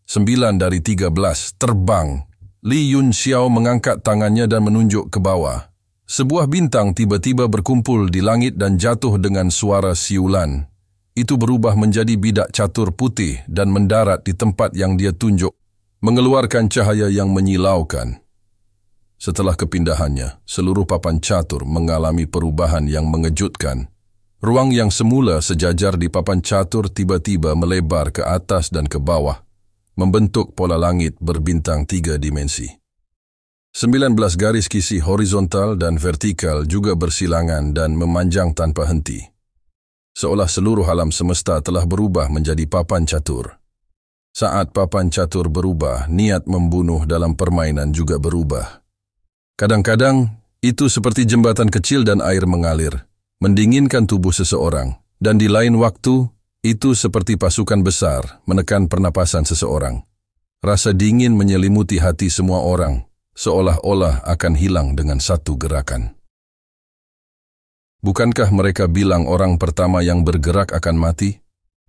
9 dari 13, terbang. Li Yunxiao mengangkat tangannya dan menunjuk ke bawah. Sebuah bintang tiba-tiba berkumpul di langit dan jatuh dengan suara siulan. Itu berubah menjadi bidak catur putih dan mendarat di tempat yang dia tunjuk, mengeluarkan cahaya yang menyilaukan. Setelah kepindahannya, seluruh papan catur mengalami perubahan yang mengejutkan. Ruang yang semula sejajar di papan catur tiba-tiba melebar ke atas dan ke bawah, membentuk pola langit berbintang 3 dimensi. 19 garis kisi horizontal dan vertikal juga bersilangan dan memanjang tanpa henti. Seolah seluruh alam semesta telah berubah menjadi papan catur. Saat papan catur berubah, niat membunuh dalam permainan juga berubah. Kadang-kadang, itu seperti jembatan kecil dan air mengalir, mendinginkan tubuh seseorang, dan di lain waktu, itu seperti pasukan besar menekan pernapasan seseorang. Rasa dingin menyelimuti hati semua orang, seolah-olah akan hilang dengan satu gerakan. Bukankah mereka bilang orang pertama yang bergerak akan mati?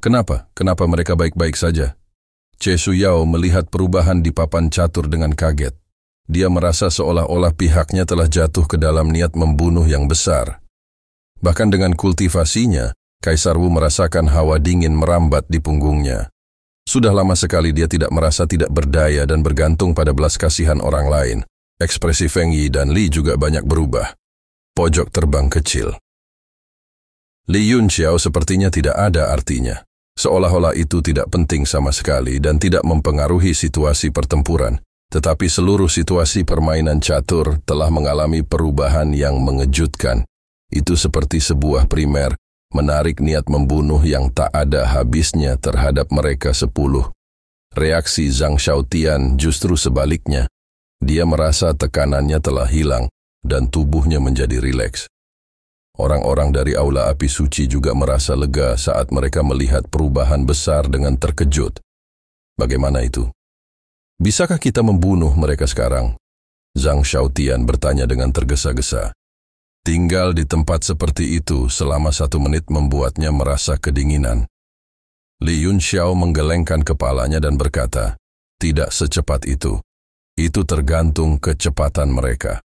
Kenapa? Kenapa mereka baik-baik saja? Che Suyao melihat perubahan di papan catur dengan kaget. Dia merasa seolah-olah pihaknya telah jatuh ke dalam niat membunuh yang besar. Bahkan dengan kultivasinya, Kaisar Wu merasakan hawa dingin merambat di punggungnya. Sudah lama sekali dia tidak merasa tidak berdaya dan bergantung pada belas kasihan orang lain. Ekspresi Feng Yi dan Li juga banyak berubah. Pojok terbang kecil. Li Yunxiao sepertinya tidak ada artinya. Seolah-olah itu tidak penting sama sekali dan tidak mempengaruhi situasi pertempuran. Tetapi seluruh situasi permainan catur telah mengalami perubahan yang mengejutkan. Itu seperti sebuah primer, menarik niat membunuh yang tak ada habisnya terhadap mereka 10. Reaksi Zhang Xiaotian justru sebaliknya. Dia merasa tekanannya telah hilang dan tubuhnya menjadi rileks. Orang-orang dari Aula Api Suci juga merasa lega saat mereka melihat perubahan besar dengan terkejut. Bagaimana itu? Bisakah kita membunuh mereka sekarang? Zhang Xiaotian bertanya dengan tergesa-gesa. Tinggal di tempat seperti itu selama 1 menit membuatnya merasa kedinginan. Li Yunxiao menggelengkan kepalanya dan berkata, tidak secepat itu. Itu tergantung kecepatan mereka.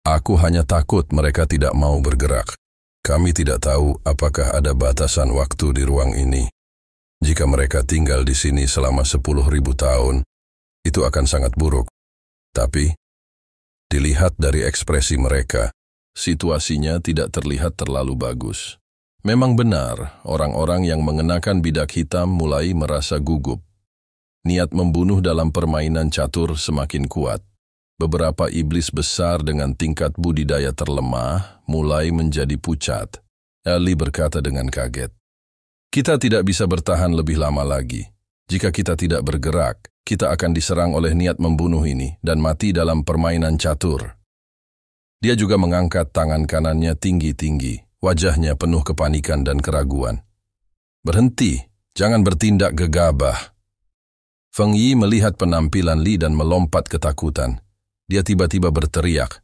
Aku hanya takut mereka tidak mau bergerak. Kami tidak tahu apakah ada batasan waktu di ruang ini. Jika mereka tinggal di sini selama 10.000 tahun, itu akan sangat buruk. Tapi, dilihat dari ekspresi mereka, situasinya tidak terlihat terlalu bagus. Memang benar, orang-orang yang mengenakan bidak hitam mulai merasa gugup. Niat membunuh dalam permainan catur semakin kuat. Beberapa iblis besar dengan tingkat budidaya terlemah mulai menjadi pucat. Ali berkata dengan kaget, kita tidak bisa bertahan lebih lama lagi. Jika kita tidak bergerak, kita akan diserang oleh niat membunuh ini dan mati dalam permainan catur. Dia juga mengangkat tangan kanannya tinggi-tinggi, wajahnya penuh kepanikan dan keraguan. Berhenti, jangan bertindak gegabah. Feng Yi melihat penampilan Li dan melompat ketakutan. Dia tiba-tiba berteriak,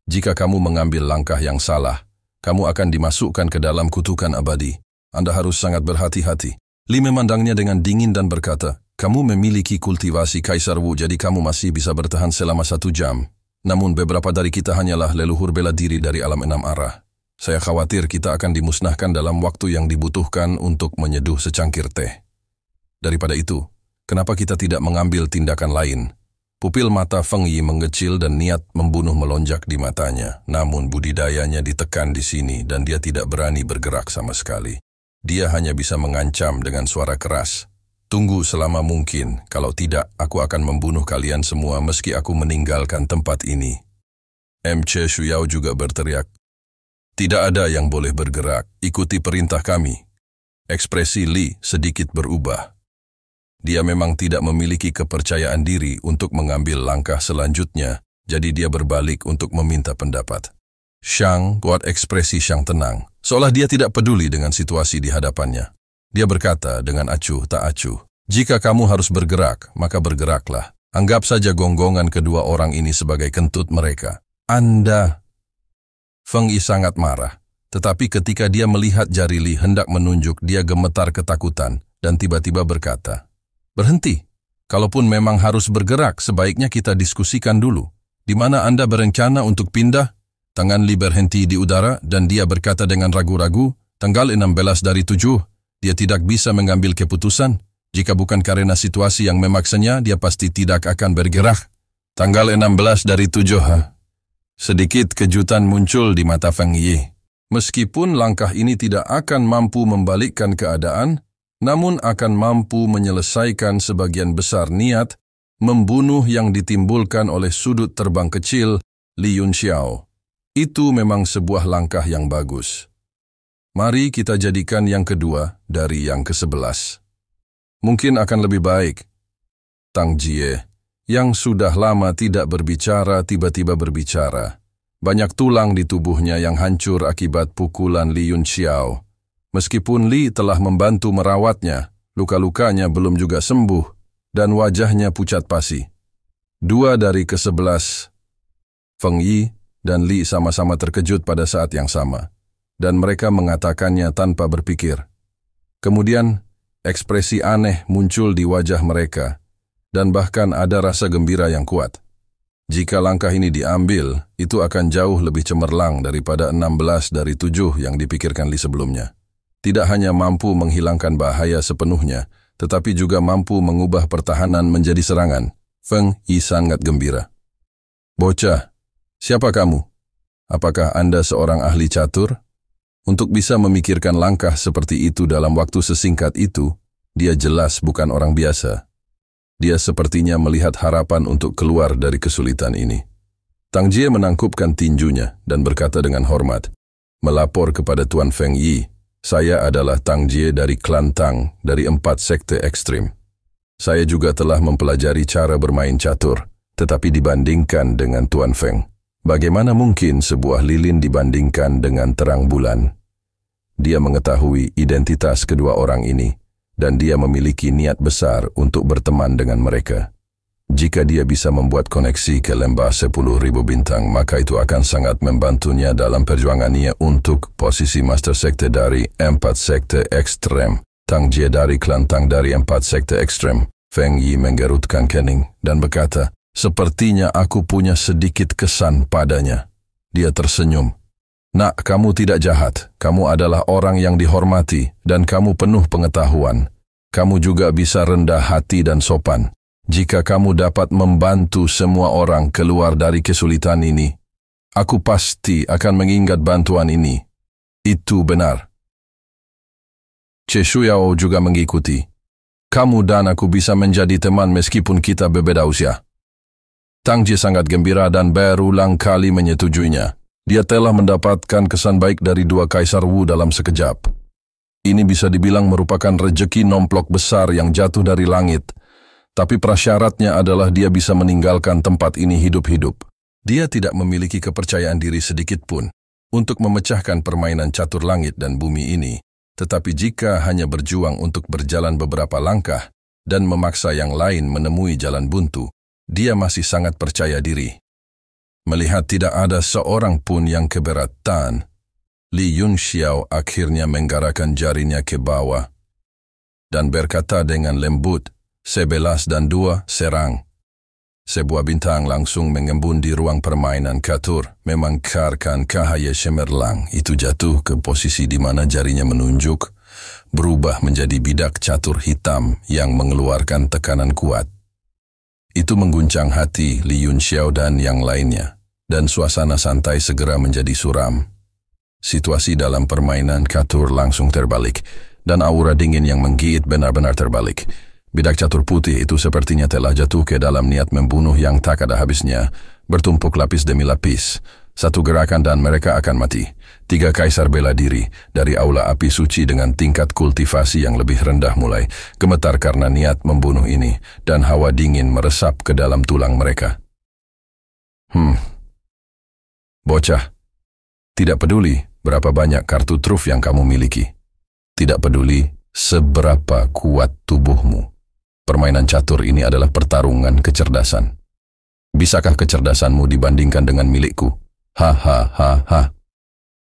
jika kamu mengambil langkah yang salah, kamu akan dimasukkan ke dalam kutukan abadi. Anda harus sangat berhati-hati. Li memandangnya dengan dingin dan berkata, kamu memiliki kultivasi Kaisar Wu, jadi kamu masih bisa bertahan selama 1 jam. Namun beberapa dari kita hanyalah leluhur bela diri dari alam 6 arah. Saya khawatir kita akan dimusnahkan dalam waktu yang dibutuhkan untuk menyeduh secangkir teh. Daripada itu, kenapa kita tidak mengambil tindakan lain? Pupil mata Feng Yi mengecil dan niat membunuh melonjak di matanya. Namun budidayanya ditekan di sini dan dia tidak berani bergerak sama sekali. Dia hanya bisa mengancam dengan suara keras. Tunggu selama mungkin, kalau tidak, aku akan membunuh kalian semua meski aku meninggalkan tempat ini. Che Suyao juga berteriak, tidak ada yang boleh bergerak, ikuti perintah kami. Ekspresi Li sedikit berubah. Dia memang tidak memiliki kepercayaan diri untuk mengambil langkah selanjutnya, jadi dia berbalik untuk meminta pendapat. Shang buat ekspresi Shang tenang, seolah dia tidak peduli dengan situasi di hadapannya. Dia berkata dengan acuh tak acuh, jika kamu harus bergerak, maka bergeraklah. Anggap saja gonggongan kedua orang ini sebagai kentut mereka. Anda. Feng Yi sangat marah, tetapi ketika dia melihat jari Li hendak menunjuk, dia gemetar ketakutan dan tiba-tiba berkata, berhenti, Kalaupun memang harus bergerak, sebaiknya kita diskusikan dulu. Di mana Anda berencana untuk pindah? Tangan Li berhenti di udara dan dia berkata dengan ragu-ragu, tanggal 16 dari 7, dia tidak bisa mengambil keputusan. Jika bukan karena situasi yang memaksanya, dia pasti tidak akan bergerak. Tanggal 16 dari 7, Sedikit kejutan muncul di mata Feng Yi. Meskipun langkah ini tidak akan mampu membalikkan keadaan, namun akan mampu menyelesaikan sebagian besar niat membunuh yang ditimbulkan oleh sudut terbang kecil Li Yunxiao. Itu memang sebuah langkah yang bagus. Mari kita jadikan yang kedua dari yang ke-11. Mungkin akan lebih baik. Tang Jie, yang sudah lama tidak berbicara, tiba-tiba berbicara. Banyak tulang di tubuhnya yang hancur akibat pukulan Li Yunxiao. Meskipun Li telah membantu merawatnya, luka-lukanya belum juga sembuh, dan wajahnya pucat pasi. 2 dari ke-11, Feng Yi dan Li sama-sama terkejut pada saat yang sama, dan mereka mengatakannya tanpa berpikir. Kemudian, ekspresi aneh muncul di wajah mereka, dan bahkan ada rasa gembira yang kuat. Jika langkah ini diambil, itu akan jauh lebih cemerlang daripada 16 dari 7 yang dipikirkan Li sebelumnya. Tidak hanya mampu menghilangkan bahaya sepenuhnya, tetapi juga mampu mengubah pertahanan menjadi serangan. Feng Yi sangat gembira. Bocah, siapa kamu? Apakah Anda seorang ahli catur? Untuk bisa memikirkan langkah seperti itu dalam waktu sesingkat itu, dia jelas bukan orang biasa. Dia sepertinya melihat harapan untuk keluar dari kesulitan ini. Tang Jie menangkupkan tinjunya dan berkata dengan hormat, melapor kepada Tuan Feng Yi, saya adalah Tang Jie dari klan Tang dari 4 sekte ekstrim. Saya juga telah mempelajari cara bermain catur, tetapi dibandingkan dengan Tuan Feng, bagaimana mungkin sebuah lilin dibandingkan dengan terang bulan? Dia mengetahui identitas kedua orang ini, dan dia memiliki niat besar untuk berteman dengan mereka. Jika dia bisa membuat koneksi ke lembah 10.000 bintang, maka itu akan sangat membantunya dalam perjuangannya untuk posisi Master Sekte dari 4 sekte ekstrem. Tang Jie dari klan Tang dari 4 sekte ekstrem. Feng Yi menggerutkan kening dan berkata, sepertinya aku punya sedikit kesan padanya. Dia tersenyum. Nak, kamu tidak jahat. Kamu adalah orang yang dihormati dan kamu penuh pengetahuan. Kamu juga bisa rendah hati dan sopan. Jika kamu dapat membantu semua orang keluar dari kesulitan ini, aku pasti akan mengingat bantuan ini. Itu benar. Che Shuyao juga mengikuti. Kamu dan aku bisa menjadi teman meskipun kita berbeda usia. Tang Jie sangat gembira dan berulang kali menyetujuinya. Dia telah mendapatkan kesan baik dari 2 Kaisar Wu dalam sekejap. Ini bisa dibilang merupakan rejeki nomplok besar yang jatuh dari langit. Tapi prasyaratnya adalah dia bisa meninggalkan tempat ini hidup-hidup. Dia tidak memiliki kepercayaan diri sedikit pun untuk memecahkan permainan catur langit dan bumi ini. Tetapi jika hanya berjuang untuk berjalan beberapa langkah dan memaksa yang lain menemui jalan buntu, dia masih sangat percaya diri. Melihat tidak ada seorang pun yang keberatan, Li Yunxiao akhirnya menggerakkan jarinya ke bawah dan berkata dengan lembut, 11 dan 2, serang. Sebuah bintang langsung mengembun di ruang permainan catur, memangkarkan cahaya cemerlang. Itu jatuh ke posisi di mana jarinya menunjuk, berubah menjadi bidak catur hitam yang mengeluarkan tekanan kuat. Itu mengguncang hati Li Yunxiao dan yang lainnya, dan suasana santai segera menjadi suram. Situasi dalam permainan catur langsung terbalik, dan aura dingin yang menggigit benar-benar terbalik. Bidak catur putih itu sepertinya telah jatuh ke dalam niat membunuh yang tak ada habisnya, bertumpuk lapis demi lapis. Satu gerakan dan mereka akan mati. 3 kaisar bela diri dari aula api suci dengan tingkat kultivasi yang lebih rendah mulai gemetar karena niat membunuh ini, dan hawa dingin meresap ke dalam tulang mereka. Bocah, tidak peduli berapa banyak kartu truf yang kamu miliki. Tidak peduli seberapa kuat tubuhmu. Permainan catur ini adalah pertarungan kecerdasan. Bisakah kecerdasanmu dibandingkan dengan milikku? Ha.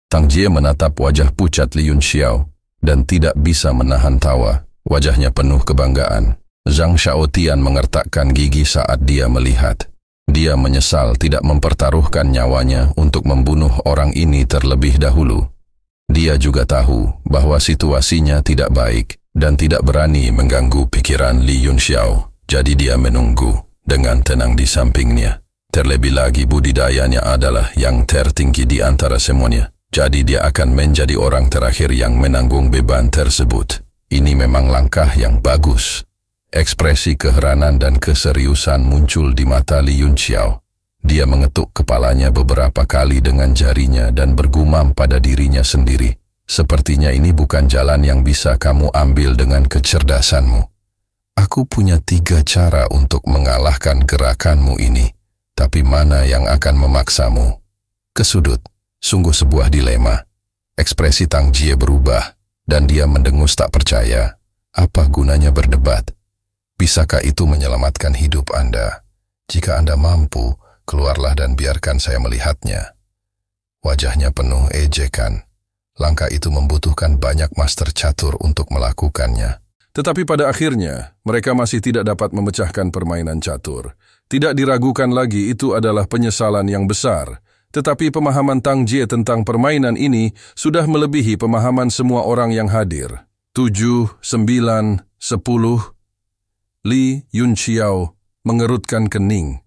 Tang Jie menatap wajah pucat Li Yunxiao dan tidak bisa menahan tawa. Wajahnya penuh kebanggaan. Zhang Xiaotian mengertakkan gigi saat dia melihat. Dia menyesal tidak mempertaruhkan nyawanya untuk membunuh orang ini terlebih dahulu. Dia juga tahu bahwa situasinya tidak baik dan tidak berani mengganggu pikiran Li Yunxiao. Jadi dia menunggu dengan tenang di sampingnya. Terlebih lagi budidayanya adalah yang tertinggi di antara semuanya. Jadi dia akan menjadi orang terakhir yang menanggung beban tersebut. Ini memang langkah yang bagus. Ekspresi keheranan dan keseriusan muncul di mata Li Yunxiao. Dia mengetuk kepalanya beberapa kali dengan jarinya dan bergumam pada dirinya sendiri. Sepertinya ini bukan jalan yang bisa kamu ambil dengan kecerdasanmu. Aku punya 3 cara untuk mengalahkan gerakanmu ini. Tapi mana yang akan memaksamu? Ke sudut, sungguh sebuah dilema. Ekspresi Tang Jie berubah, dan dia mendengus tak percaya. Apa gunanya berdebat? Bisakah itu menyelamatkan hidup Anda? Jika Anda mampu, keluarlah dan biarkan saya melihatnya. Wajahnya penuh ejekan. Langkah itu membutuhkan banyak master catur untuk melakukannya. Tetapi pada akhirnya, mereka masih tidak dapat memecahkan permainan catur. Tidak diragukan lagi itu adalah penyesalan yang besar. Tetapi pemahaman Tang Jie tentang permainan ini sudah melebihi pemahaman semua orang yang hadir. 7, 9, 10. Li Yunxiao mengerutkan kening,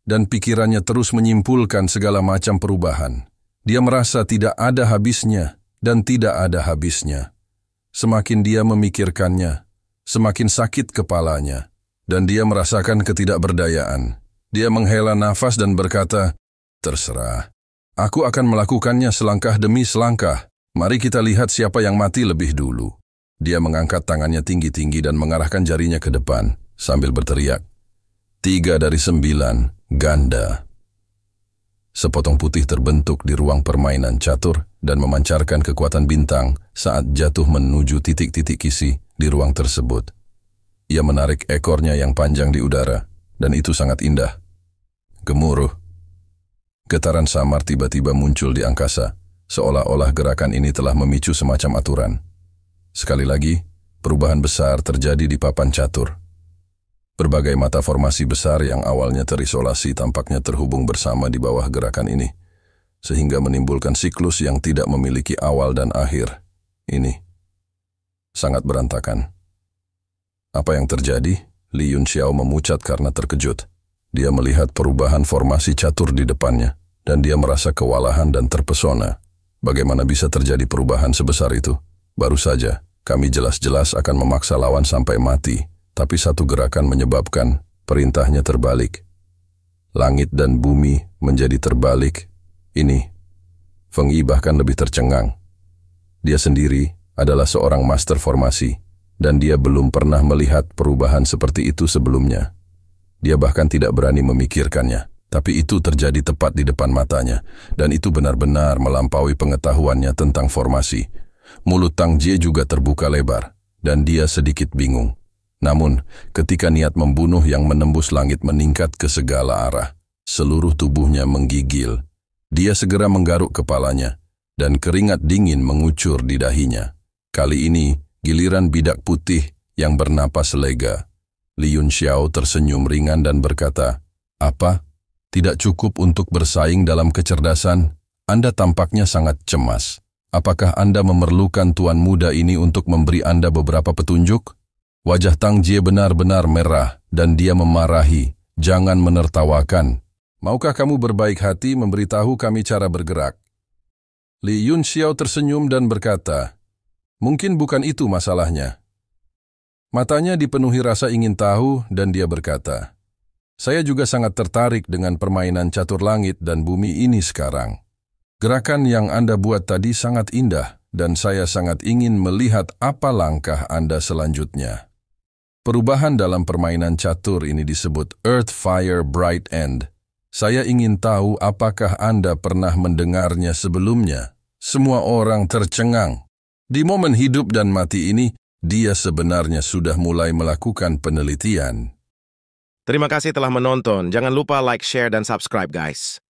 dan pikirannya terus menyimpulkan segala macam perubahan. Dia merasa tidak ada habisnya dan tidak ada habisnya. Semakin dia memikirkannya, semakin sakit kepalanya, dan dia merasakan ketidakberdayaan. Dia menghela nafas dan berkata, "Terserah, aku akan melakukannya selangkah demi selangkah. Mari kita lihat siapa yang mati lebih dulu." Dia mengangkat tangannya tinggi-tinggi dan mengarahkan jarinya ke depan, sambil berteriak, 3 dari 9, ganda. Sepotong putih terbentuk di ruang permainan catur dan memancarkan kekuatan bintang saat jatuh menuju titik-titik kisi di ruang tersebut. Ia menarik ekornya yang panjang di udara, dan itu sangat indah. Gemuruh. Getaran samar tiba-tiba muncul di angkasa, seolah-olah gerakan ini telah memicu semacam aturan. Sekali lagi, perubahan besar terjadi di papan catur. Berbagai mata formasi besar yang awalnya terisolasi tampaknya terhubung bersama di bawah gerakan ini, sehingga menimbulkan siklus yang tidak memiliki awal dan akhir. Ini sangat berantakan. Apa yang terjadi? Li Yunxiao memucat karena terkejut. Dia melihat perubahan formasi catur di depannya, dan dia merasa kewalahan dan terpesona. Bagaimana bisa terjadi perubahan sebesar itu? Baru saja, kami jelas-jelas akan memaksa lawan sampai mati. Tapi satu gerakan menyebabkan perintahnya terbalik. Langit dan bumi menjadi terbalik. Ini, Feng Yi bahkan lebih tercengang. Dia sendiri adalah seorang master formasi, dan dia belum pernah melihat perubahan seperti itu sebelumnya. Dia bahkan tidak berani memikirkannya, tapi itu terjadi tepat di depan matanya, dan itu benar-benar melampaui pengetahuannya tentang formasi. Mulut Tang Jie juga terbuka lebar, dan dia sedikit bingung. Namun, ketika niat membunuh yang menembus langit meningkat ke segala arah, seluruh tubuhnya menggigil. Dia segera menggaruk kepalanya, dan keringat dingin mengucur di dahinya. Kali ini, giliran bidak putih yang bernapas lega. Li Yunxiao tersenyum ringan dan berkata, "Apa? Tidak cukup untuk bersaing dalam kecerdasan? Anda tampaknya sangat cemas. Apakah Anda memerlukan tuan muda ini untuk memberi Anda beberapa petunjuk?" Wajah Tang Jie benar-benar merah dan dia memarahi, "Jangan menertawakan. Maukah kamu berbaik hati memberitahu kami cara bergerak?" Li Yunxiao tersenyum dan berkata, "Mungkin bukan itu masalahnya." Matanya dipenuhi rasa ingin tahu dan dia berkata, "Saya juga sangat tertarik dengan permainan catur langit dan bumi ini sekarang. Gerakan yang Anda buat tadi sangat indah dan saya sangat ingin melihat apa langkah Anda selanjutnya." Perubahan dalam permainan catur ini disebut Earth Fire Bright End. Saya ingin tahu apakah Anda pernah mendengarnya sebelumnya. Semua orang tercengang. Di momen hidup dan mati ini, dia sebenarnya sudah mulai melakukan penelitian. Terima kasih telah menonton. Jangan lupa like, share, dan subscribe guys.